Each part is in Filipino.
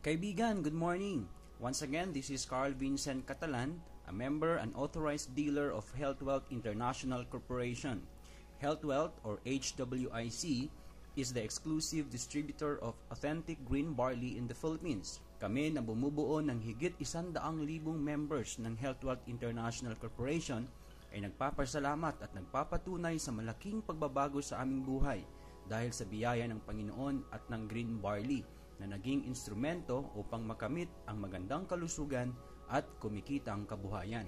Kaibigan, good morning! Once again, this is Carl Vincent Catalan, a member and authorized dealer of HealthWealth International Corporation. HealthWealth, or HWIC, is the exclusive distributor of authentic green barley in the Philippines. Kami na bumubuo ng higit 100,000 members ng HealthWealth International Corporation ay nagpapasalamat at nagpapatunay sa malaking pagbabago sa aming buhay dahil sa biyaya ng Panginoon at ng green barley na naging instrumento upang makamit ang magandang kalusugan at kumikita ang kabuhayan.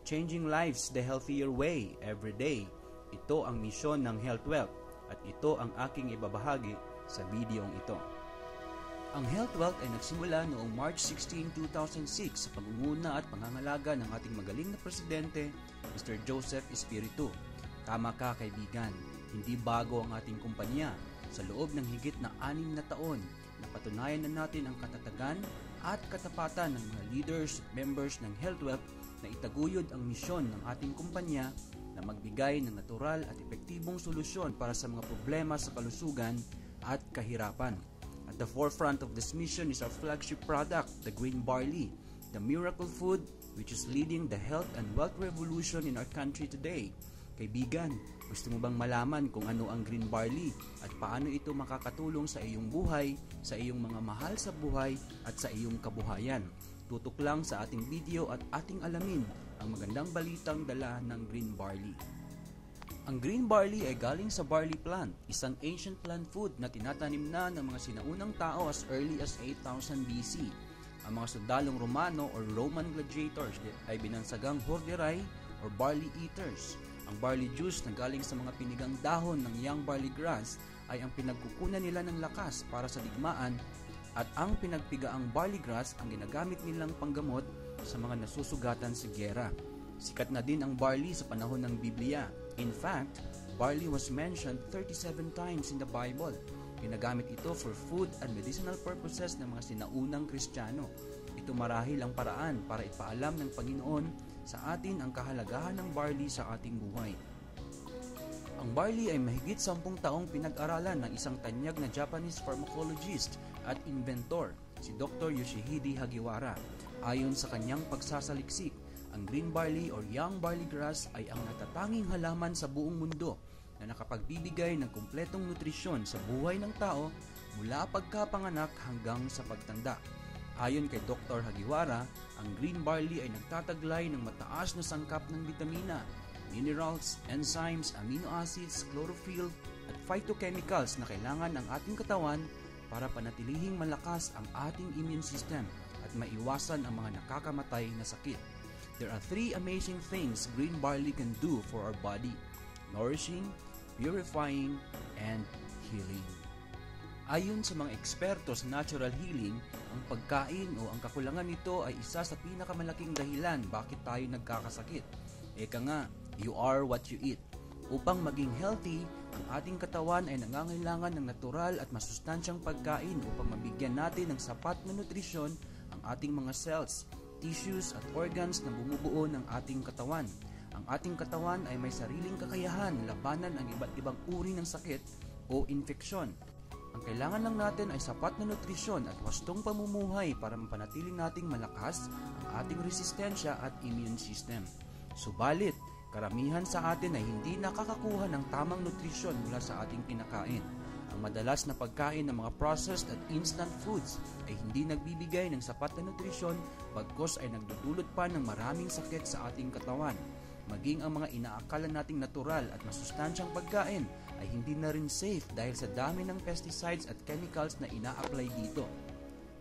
Changing lives the healthier way every day. Ito ang misyon ng HealthWealth at ito ang aking ibabahagi sa videong ito. Ang HealthWealth ay nagsimula noong March 16, 2006 sa pangunguna at pangangalaga ng ating magaling na presidente, Mr. Joseph Espiritu. Tama ka, kaibigan, hindi bago ang ating kumpanya. Sa loob ng higit na 6 na taon, napatunayan na natin ang katatagan at katapatan ng mga leaders at members ng HealthWealth na itaguyod ang misyon ng ating kumpanya na magbigay ng natural at epektibong solusyon para sa mga problema sa kalusugan at kahirapan. At the forefront of this mission is our flagship product, the green barley, the miracle food which is leading the health and wealth revolution in our country today. Kaibigan, gusto mo bang malaman kung ano ang green barley at paano ito makakatulong sa iyong buhay, sa iyong mga mahal sa buhay at sa iyong kabuhayan? Tutok lang sa ating video at ating alamin ang magandang balitang dala ng green barley. Ang green barley ay galing sa barley plant, isang ancient plant food na tinatanim na ng mga sinaunang tao as early as 8000 BC. Ang mga sundalong Romano or Roman gladiators ay binansagang horderai or barley eaters. Ang barley juice na galing sa mga pinigang dahon ng young barley grass ay ang pinagkukunan nila ng lakas para sa digmaan at ang pinagpigaang barley grass ang ginagamit nilang panggamot sa mga nasusugatan sa giyera. Sikat na din ang barley sa panahon ng Biblia. In fact, barley was mentioned 37 times in the Bible. Ginagamit ito for food and medicinal purposes ng mga sinaunang Kristiyano. Ito marahil ang paraan para ipaalam ng Panginoon sa atin ang kahalagahan ng barley sa ating buhay. Ang barley ay mahigit 10 taong pinag-aralan ng isang tanyag na Japanese pharmacologist at inventor, si Dr. Yoshihide Hagiwara. Ayon sa kanyang pagsasaliksik, ang green barley or young barley grass ay ang natatanging halaman sa buong mundo na nakapagbibigay ng kumpletong nutrisyon sa buhay ng tao mula pagkapanganak hanggang sa pagtanda. Ayon kay Dr. Hagiwara, ang green barley ay nagtataglay ng mataas na sangkap ng vitamina, minerals, enzymes, amino acids, chlorophyll at phytochemicals na kailangan ng ating katawan para panatilihing malakas ang ating immune system at maiwasan ang mga nakakamatay na sakit. There are 3 amazing things green barley can do for our body: nourishing, purifying, and healing. Ayon sa mga eksperto sa natural healing, ang pagkain o ang kakulangan nito ay isa sa pinakamalaking dahilan bakit tayo nagkakasakit. Eka nga, you are what you eat. Upang maging healthy, ang ating katawan ay nangangailangan ng natural at masustansyang pagkain upang mabigyan natin ng sapat na nutrisyon ang ating mga cells, tissues at organs na bumubuo ng ating katawan. Ang ating katawan ay may sariling kakayahan labanan ang iba't ibang uri ng sakit o infeksyon. Ang kailangan lang natin ay sapat na nutrisyon at wastong pamumuhay para mapanatiling nating malakas ang ating resistensya at immune system. Subalit, karamihan sa atin ay hindi nakakakuha ng tamang nutrisyon mula sa ating kinakain. Ang madalas na pagkain ng mga processed at instant foods ay hindi nagbibigay ng sapat na nutrisyon bagkus ay nagdudulot pa ng maraming sakit sa ating katawan. Maging ang mga inaakala nating natural at masustansyang pagkain ay hindi na rin safe dahil sa dami ng pesticides at chemicals na ina-apply dito.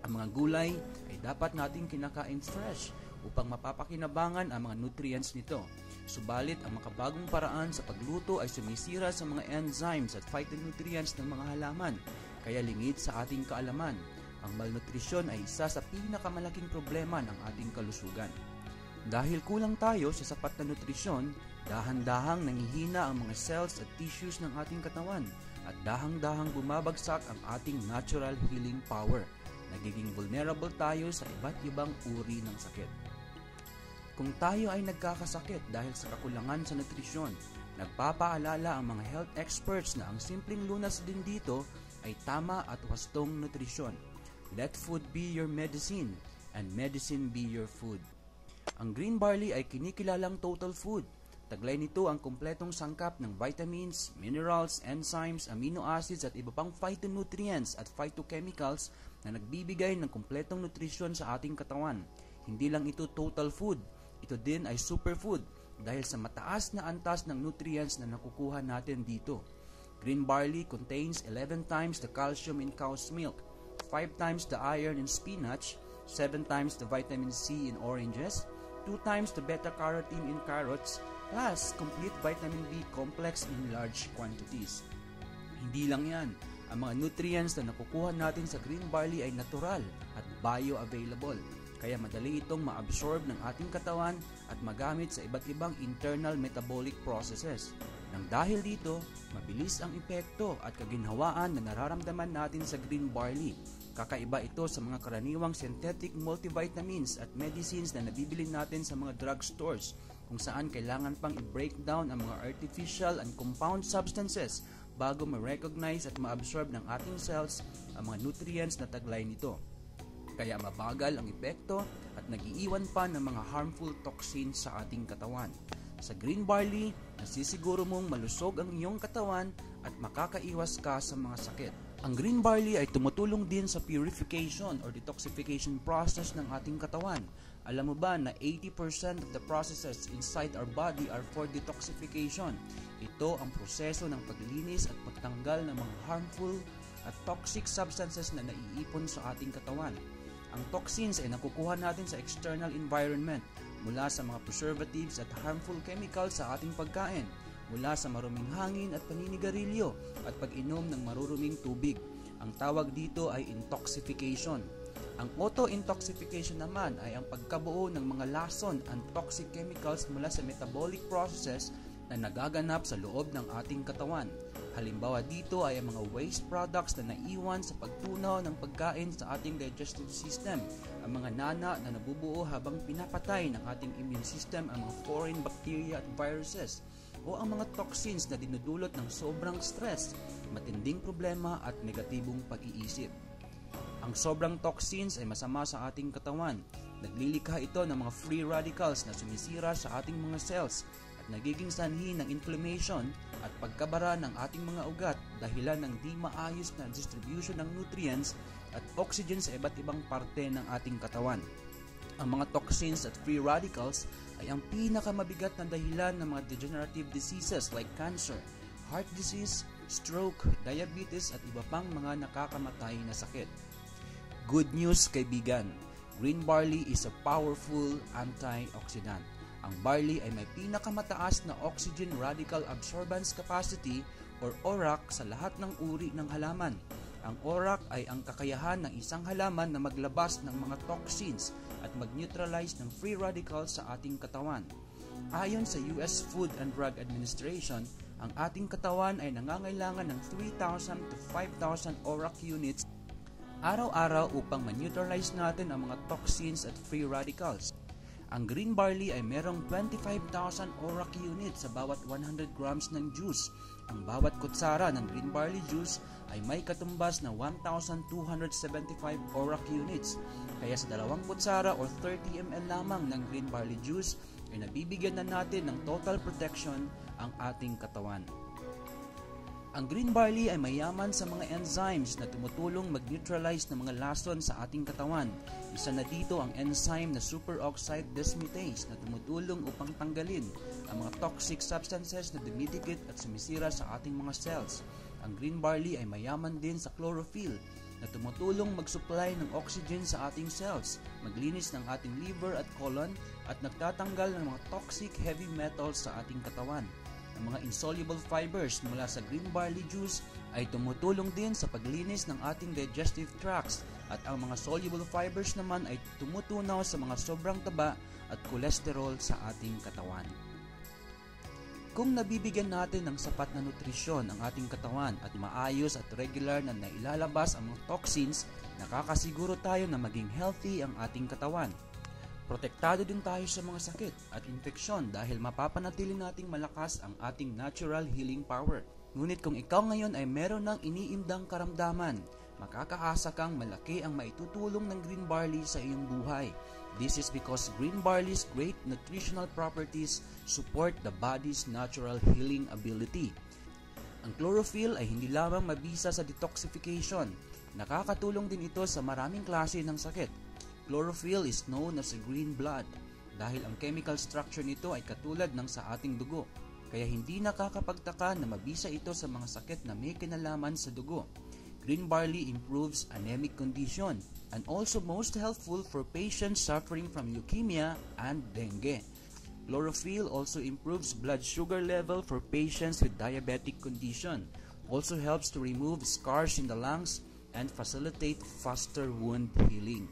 Ang mga gulay ay dapat nating kinakain fresh upang mapapakinabangan ang mga nutrients nito. Subalit, ang makabagong paraan sa pagluto ay sumisira sa mga enzymes at phytonutrients ng mga halaman, kaya lingid sa ating kaalaman. Ang malnutrisyon ay isa sa pinakamalaking problema ng ating kalusugan. Dahil kulang tayo sa sapat na nutrisyon, dahan-dahang nangihina ang mga cells at tissues ng ating katawan at dahang-dahang bumabagsak ang ating natural healing power. Nagiging vulnerable tayo sa iba't ibang uri ng sakit. Kung tayo ay nagkakasakit dahil sa kakulangan sa nutrisyon, nagpapaalala ang mga health experts na ang simpleng lunas din dito ay tama at wastong nutrisyon. Let food be your medicine, and medicine be your food. Ang green barley ay kinikilalang total food. Taglay nito ang kumpletong sangkap ng vitamins, minerals, enzymes, amino acids at iba pang phytonutrients at phytochemicals na nagbibigay ng kumpletong nutrisyon sa ating katawan. Hindi lang ito total food, ito din ay superfood dahil sa mataas na antas ng nutrients na nakukuha natin dito. Green barley contains 11 times the calcium in cow's milk, 5 times the iron in spinach, 7 times the vitamin C in oranges, 2 times the beta-carotene in carrots, plus complete vitamin B complex in large quantities. Hindi lang yan, ang mga nutrients na nakukuha natin sa green barley ay natural at bioavailable, kaya madali itong ma-absorb ng ating katawan at magamit sa iba't ibang internal metabolic processes. Nang dahil dito, mabilis ang epekto at kaginhawaan na nararamdaman natin sa green barley. Kakaiba ito sa mga karaniwang synthetic multivitamins at medicines na nabibili natin sa mga drugstores, kung saan kailangan pang i-break down ang mga artificial and compound substances bago ma-recognize at ma-absorb ng ating cells ang mga nutrients na taglay nito. Kaya mabagal ang epekto at nag-iiwan pa ng mga harmful toxins sa ating katawan. Sa green barley, nasisiguro mong malusog ang iyong katawan at makakaiwas ka sa mga sakit. Ang green barley ay tumutulong din sa purification or detoxification process ng ating katawan. Alam mo ba na 80% of the processes inside our body are for detoxification? Ito ang proseso ng paglilinis at pagtanggal ng mga harmful at toxic substances na naiipon sa ating katawan. Ang toxins ay nakukuha natin sa external environment mula sa mga preservatives at harmful chemicals sa ating pagkain, mula sa maruming hangin at paninigarilyo at pag-inom ng maruruming tubig. Ang tawag dito ay intoxication. Ang auto-intoxication naman ay ang pagkabuo ng mga lason and toxic chemicals mula sa metabolic processes na nagaganap sa loob ng ating katawan. Halimbawa dito ay ang mga waste products na naiwan sa pagtunaw ng pagkain sa ating digestive system, ang mga nana na nabubuo habang pinapatay ng ating immune system ang mga foreign bacteria at viruses, o ang mga toxins na dinudulot ng sobrang stress, matinding problema at negatibong pag-iisip. Ang sobrang toxins ay masama sa ating katawan. Naglilikha ito ng mga free radicals na sumisira sa ating mga cells at nagiging sanhi ng inflammation at pagkabara ng ating mga ugat dahilan ng di maayos na distribution ng nutrients at oxygen sa iba't ibang parte ng ating katawan. Ang mga toxins at free radicals ay ang pinakamabigat na dahilan ng mga degenerative diseases like cancer, heart disease, stroke, diabetes at iba pang mga nakakamatay na sakit. Good news, kaibigan! Green barley is a powerful antioxidant. Ang barley ay may pinakamataas na oxygen radical absorbance capacity or ORAC sa lahat ng uri ng halaman. Ang ORAC ay ang kakayahan ng isang halaman na maglabas ng mga toxins at mag-neutralize ng free radicals sa ating katawan. Ayon sa US Food and Drug Administration, ang ating katawan ay nangangailangan ng 3,000 to 5,000 ORAC units araw-araw upang ma-neutralize natin ang mga toxins at free radicals. Ang green barley ay merong 25,000 ORAC units sa bawat 100 grams ng juice. Ang bawat kutsara ng green barley juice ay may katumbas na 1,275 ORAC units. Kaya sa 2 kutsara o 30 ml lamang ng green barley juice ay nabibigyan na natin ng total protection ang ating katawan. Ang green barley ay mayaman sa mga enzymes na tumutulong mag-neutralize ng mga lason sa ating katawan. Isa na dito ang enzyme na superoxide dismutase na tumutulong upang tanggalin ang mga toxic substances na dumidikit at sumisira sa ating mga cells. Ang green barley ay mayaman din sa chlorophyll na tumutulong mag-supply ng oxygen sa ating cells, maglinis ng ating liver at colon at nagtatanggal ng mga toxic heavy metals sa ating katawan. Ang mga insoluble fibers mula sa green barley juice ay tumutulong din sa paglinis ng ating digestive tracts at ang mga soluble fibers naman ay tumutunaw sa mga sobrang taba at kolesterol sa ating katawan. Kung nabibigyan natin ng sapat na nutrisyon ang ating katawan at maayos at regular na nailalabas ang mga toxins, nakakasiguro tayo na maging healthy ang ating katawan. Protektado din tayo sa mga sakit at infeksyon dahil mapapanatili nating malakas ang ating natural healing power. Ngunit kung ikaw ngayon ay meron ng iniindang karamdaman, makakaasa kang malaki ang maitutulong ng green barley sa iyong buhay. This is because green barley's great nutritional properties support the body's natural healing ability. Ang chlorophyll ay hindi lamang mabisa sa detoxification. Nakakatulong din ito sa maraming klase ng sakit. Chlorophyll is known as a green blood dahil ang chemical structure nito ay katulad ng sa ating dugo. Kaya hindi nakakapagtaka na mabisa ito sa mga sakit na may kinalaman sa dugo. Green barley improves anemic condition and also most helpful for patients suffering from leukemia and dengue. Chlorophyll also improves blood sugar level for patients with diabetic condition. Also helps to remove scars in the lungs and facilitate faster wound healing.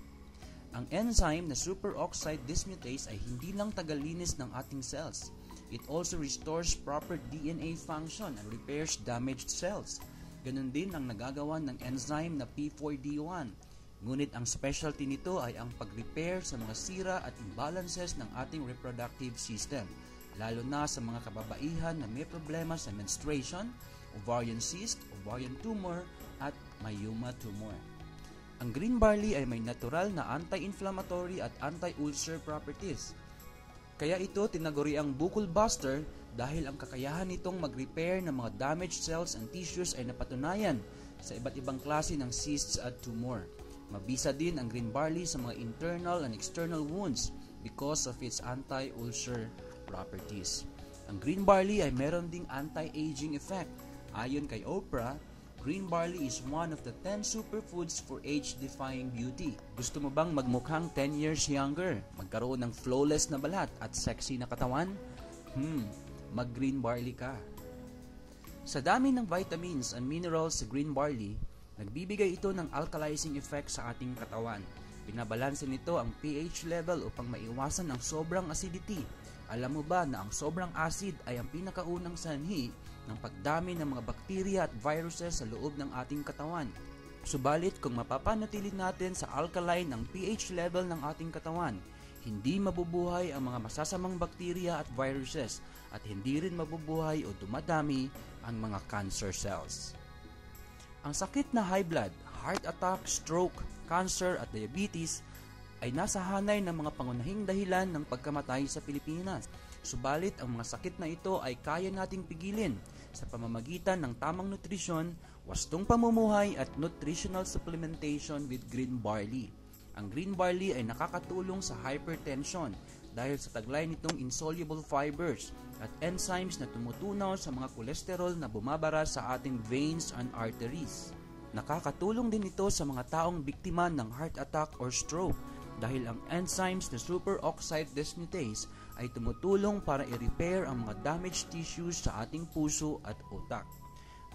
Ang enzyme na superoxide dismutase ay hindi lang tagalinis ng ating cells. It also restores proper DNA function and repairs damaged cells. Ganun din ang nagagawa ng enzyme na P4D1. Ngunit ang specialty nito ay ang pag-repair sa mga sira at imbalances ng ating reproductive system, lalo na sa mga kababaihan na may problema sa menstruation, ovarian cyst, ovarian tumor, at myoma tumor. Ang green barley ay may natural na anti-inflammatory at anti-ulcer properties. Kaya ito tinaguriang buccal buster dahil ang kakayahan nitong mag-repair ng mga damaged cells and tissues ay napatunayan sa iba't ibang klase ng cysts at tumor. Mabisa din ang green barley sa mga internal and external wounds because of its anti-ulcer properties. Ang green barley ay meron ding anti-aging effect. Ayon kay Oprah, green barley is one of the 10 superfoods for age-defying beauty. Gusto mo bang magmukhang 10 years younger, magkaroon ng flawless na balat at sexy na katawan? Mag-green barley ka. Sa dami ng vitamins and minerals sa green barley, nagbibigay ito ng alkalizing effect sa ating katawan. Binabalanse nito ang pH level upang maiwasan ang sobrang acidity. Alam mo ba na ang sobrang acid ay ang pinakaunang sanhi ng pagdami ng mga bakterya at viruses sa loob ng ating katawan? Subalit kung mapapanatili natin sa alkaline ang pH level ng ating katawan, hindi mabubuhay ang mga masasamang bakterya at viruses at hindi rin mabubuhay o dumadami ang mga cancer cells. Ang sakit na high blood, heart attack, stroke, cancer at diabetes ay nasa hanay ng mga pangunahing dahilan ng pagkamatay sa Pilipinas. Subalit ang mga sakit na ito ay kaya nating pigilin sa pamamagitan ng tamang nutrisyon, wastong pamumuhay at nutritional supplementation with green barley. Ang green barley ay nakakatulong sa hypertension dahil sa taglay nitong insoluble fibers at enzymes na tumutunaw sa mga kolesterol na bumabara sa ating veins and arteries. Nakakatulong din ito sa mga taong biktima ng heart attack or stroke dahil ang enzymes na superoxide dismutase ay tumutulong para i-repair ang mga damaged tissues sa ating puso at utak.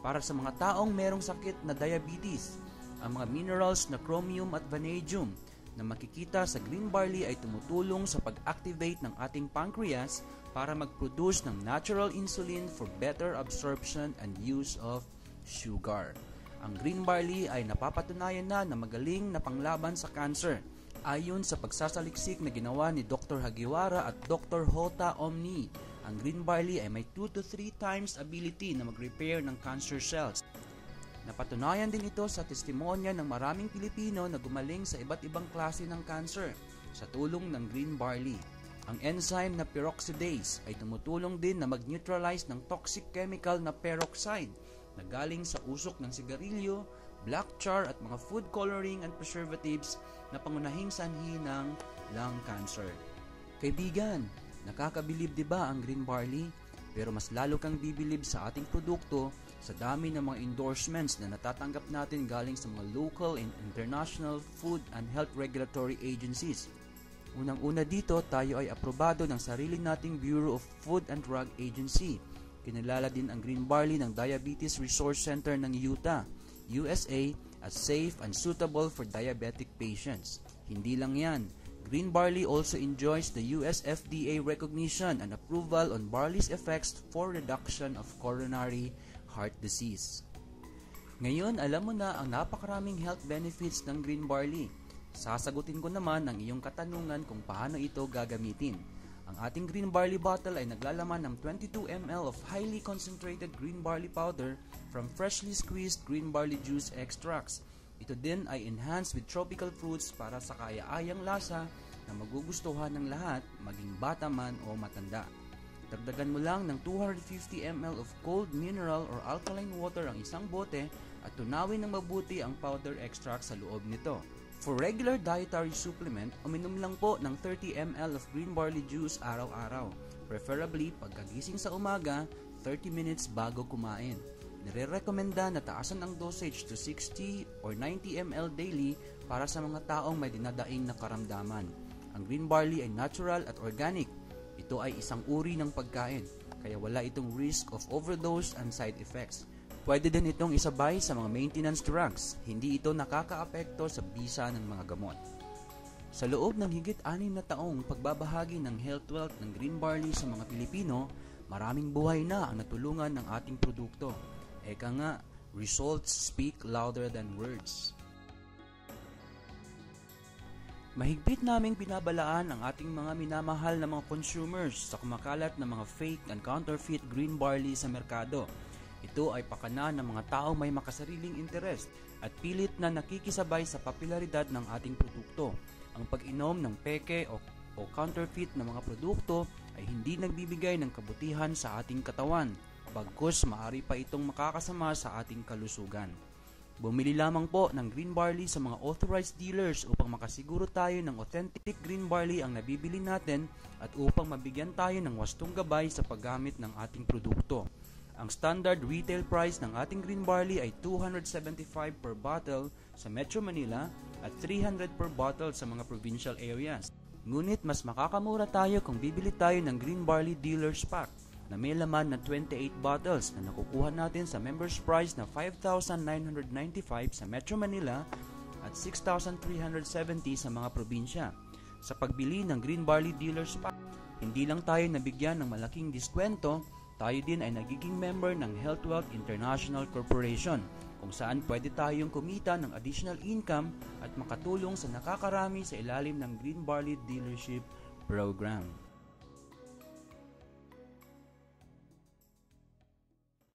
Para sa mga taong merong sakit na diabetes, ang mga minerals na chromium at vanadium na makikita sa green barley ay tumutulong sa pag-activate ng ating pancreas para mag-produce ng natural insulin for better absorption and use of sugar. Ang green barley ay napapatunayan na magaling na panglaban sa cancer. Ayon sa pagsasaliksik na ginawa ni Dr. Hagiwara at Dr. Hota Omni, ang green barley ay may 2 to 3 times ability na mag-repair ng cancer cells. Napatunayan din ito sa testimonya ng maraming Pilipino na gumaling sa iba't ibang klase ng cancer sa tulong ng green barley. Ang enzyme na peroxidase ay tumutulong din na mag-neutralize ng toxic chemical na peroxide na galing sa usok ng sigarilyo, black char at mga food coloring and preservatives na pangunahing sanhi ng lung cancer. Kaibigan, nakakabilib diba ang green barley? Pero mas lalo kang bibilib sa ating produkto sa dami ng mga endorsements na natatanggap natin galing sa mga local and international food and health regulatory agencies. Unang-una dito, tayo ay aprobado ng sarili nating Bureau of Food and Drug Agency. Kinilala din ang green barley ng Diabetes Resource Center ng Utah, USA, as safe and suitable for diabetic patients. Hindi lang yan, green barley also enjoys the US FDA recognition and approval on barley's effects for reduction of coronary heart disease. Ngayon, alam mo na ang napakaraming health benefits ng green barley. Sasagutin ko naman ang iyong katanungan kung paano ito gagamitin. Ang ating green barley bottle ay naglalaman ng 22 ml of highly concentrated green barley powder from freshly squeezed green barley juice extracts. Ito din ay enhanced with tropical fruits para sa kaaya-ayang lasa na magugustuhan ng lahat, maging bata man o matanda. Dagdagan mo lang ng 250 ml of cold mineral or alkaline water ang isang bote at tunawin ng mabuti ang powder extract sa loob nito. For regular dietary supplement, uminom lang po ng 30 ml of green barley juice araw-araw, preferably pagkagising sa umaga, 30 minutes bago kumain. Nire-recommenda na taasan ang dosage to 60 or 90 ml daily para sa mga taong may dinadaing na karamdaman. Ang green barley ay natural at organic. Ito ay isang uri ng pagkain, kaya wala itong risk of overdose and side effects. Pwede din itong isabay sa mga maintenance drugs. Hindi ito nakakaapekto sa bisa ng mga gamot. Sa loob ng higit 6 na taong pagbabahagi ng health wealth ng green barley sa mga Pilipino, maraming buhay na ang natulungan ng ating produkto. Eka nga, results speak louder than words. Mahigpit naming binabalaan ang ating mga minamahal na mga consumers sa kumakalat na mga fake and counterfeit green barley sa merkado. Ito ay pakana ng mga taong may makasariling interes at pilit na nakikisabay sa popularidad ng ating produkto. Ang pag-inom ng peke o counterfeit na mga produkto ay hindi nagbibigay ng kabutihan sa ating katawan, bagkus maaari pa itong makakasama sa ating kalusugan. Bumili lamang po ng green barley sa mga authorized dealers upang makasiguro tayo ng authentic green barley ang nabibili natin at upang mabigyan tayo ng wastong gabay sa paggamit ng ating produkto. Ang standard retail price ng ating green barley ay 275 per bottle sa Metro Manila at 300 per bottle sa mga provincial areas. Ngunit mas makakamura tayo kung bibili tayo ng green barley dealer's pack na may laman na 28 bottles na nakukuha natin sa members price na 5,995 sa Metro Manila at 6,370 sa mga probinsya. Sa pagbili ng green barley dealer's pack, hindi lang tayo nabigyan ng malaking diskwento, tayo din ay nagiging member ng Health Wealth International Corporation, kung saan pwede tayong kumita ng additional income at makatulong sa nakakarami sa ilalim ng Green Barley Dealership Program.